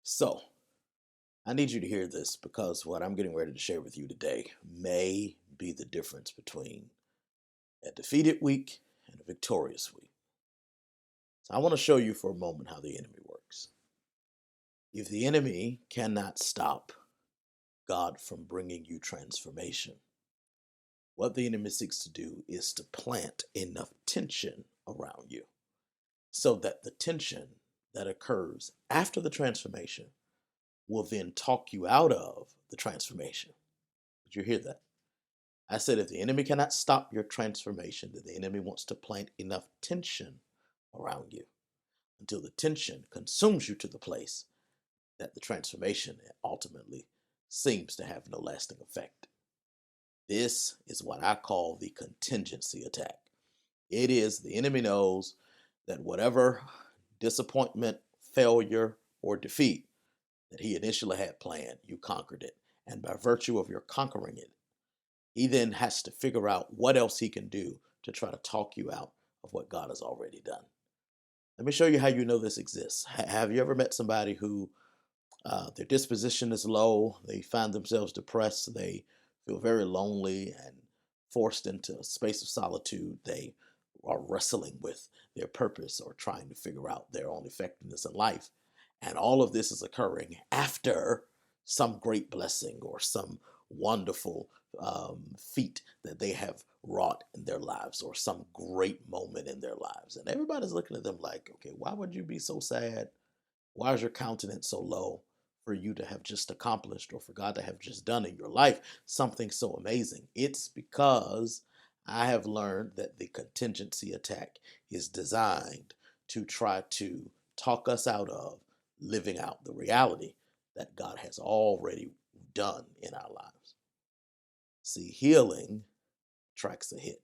So, I need you to hear this because what I'm getting ready to share with you today may be the difference between a defeated week and a victorious week. So, I want to show you for a moment how the enemy works. If the enemy cannot stop God from bringing you transformation, what the enemy seeks to do is to plant enough tension around you so that the tension that occurs after the transformation will then talk you out of the transformation. Did you hear that? I said, if the enemy cannot stop your transformation, then the enemy wants to plant enough tension around you until the tension consumes you to the place that the transformation ultimately seems to have no lasting effect. This is what I call the contingency attack. It is the enemy knows that whatever disappointment, failure, or defeat that he initially had planned, you conquered it. And by virtue of your conquering it, he then has to figure out what else he can do to try to talk you out of what God has already done. Let me show you how you know this exists. Have you ever met somebody who their disposition is low, they find themselves depressed, they feel very lonely and forced into a space of solitude, they are wrestling with their purpose or trying to figure out their own effectiveness in life. And all of this is occurring after some great blessing or some wonderful feat that they have wrought in their lives or some great moment in their lives. And everybody's looking at them like, okay, why would you be so sad? Why is your countenance so low for you to have just accomplished or for God to have just done in your life something so amazing? It's because I have learned that the contingency attack is designed to try to talk us out of living out the reality that God has already done in our lives. See, healing tracks a hit.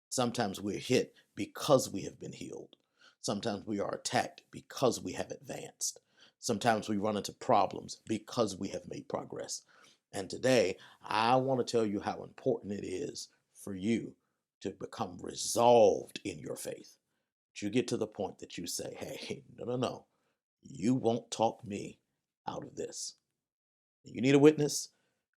Sometimes we're hit because we have been healed. Sometimes we are attacked because we have advanced. Sometimes we run into problems because we have made progress. And today, I want to tell you how important it is for you to become resolved in your faith. That you get to the point that you say, hey, no, you won't talk me out of this. You need a witness?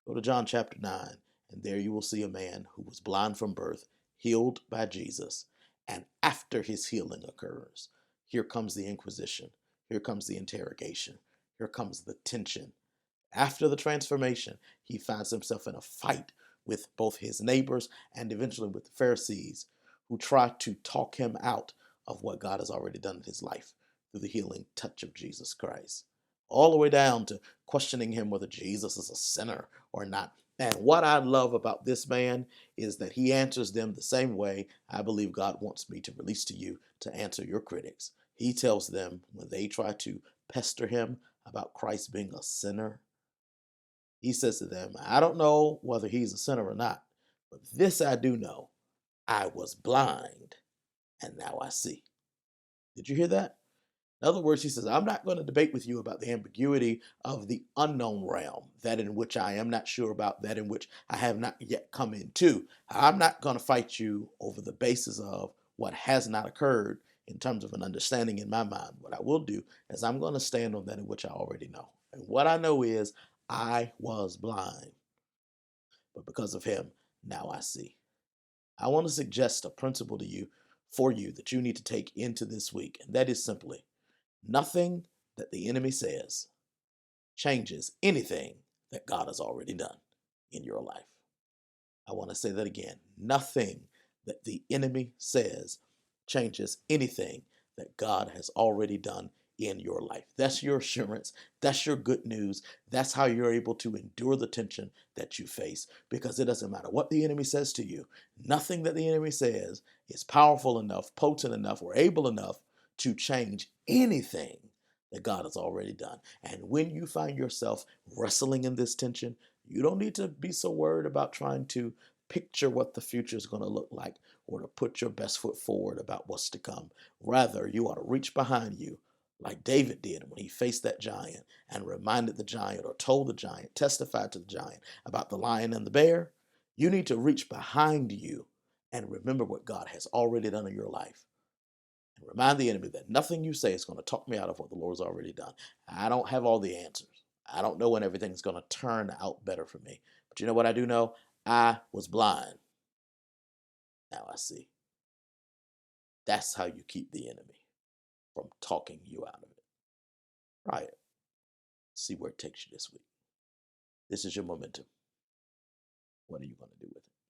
Go to John chapter 9, and there you will see a man who was blind from birth, healed by Jesus. And after his healing occurs, here comes the inquisition, here comes the interrogation, here comes the tension. After the transformation, he finds himself in a fight with both his neighbors and eventually with the Pharisees who try to talk him out of what God has already done in his life through the healing touch of Jesus Christ. All the way down to questioning him whether Jesus is a sinner or not. And what I love about this man is that he answers them the same way I believe God wants me to release to you to answer your critics. He tells them when they try to pester him about Christ being a sinner, he says to them, I don't know whether he's a sinner or not, but this I do know. I was blind and now I see. Did you hear that? In other words, he says, I'm not going to debate with you about the ambiguity of the unknown realm, that in which I am not sure about, that in which I have not yet come into. I'm not going to fight you over the basis of what has not occurred in terms of an understanding in my mind. What I will do is I'm going to stand on that in which I already know. And what I know is I was blind, but because of him, now I see. I want to suggest a principle to you for you that you need to take into this week, and that is simply nothing that the enemy says changes anything that God has already done in your life. I want to say that again. Nothing that the enemy says changes anything that God has already done in your life. That's your assurance. That's your good news. That's how you're able to endure the tension that you face because it doesn't matter what the enemy says to you. Nothing that the enemy says is powerful enough, potent enough, or able enough to change anything that God has already done. And when you find yourself wrestling in this tension, you don't need to be so worried about trying to picture what the future is going to look like or to put your best foot forward about what's to come. Rather, you ought to reach behind you like David did when he faced that giant and reminded the giant or told the giant, testified to the giant about the lion and the bear. You need to reach behind you and remember what God has already done in your life. Remind the enemy that nothing you say is going to talk me out of what the Lord's already done. I don't have all the answers. I don't know when everything's going to turn out better for me. But you know what I do know? I was blind. Now I see. That's how you keep the enemy from talking you out of it. Try it. See where it takes you this week. This is your momentum. What are you going to do with it?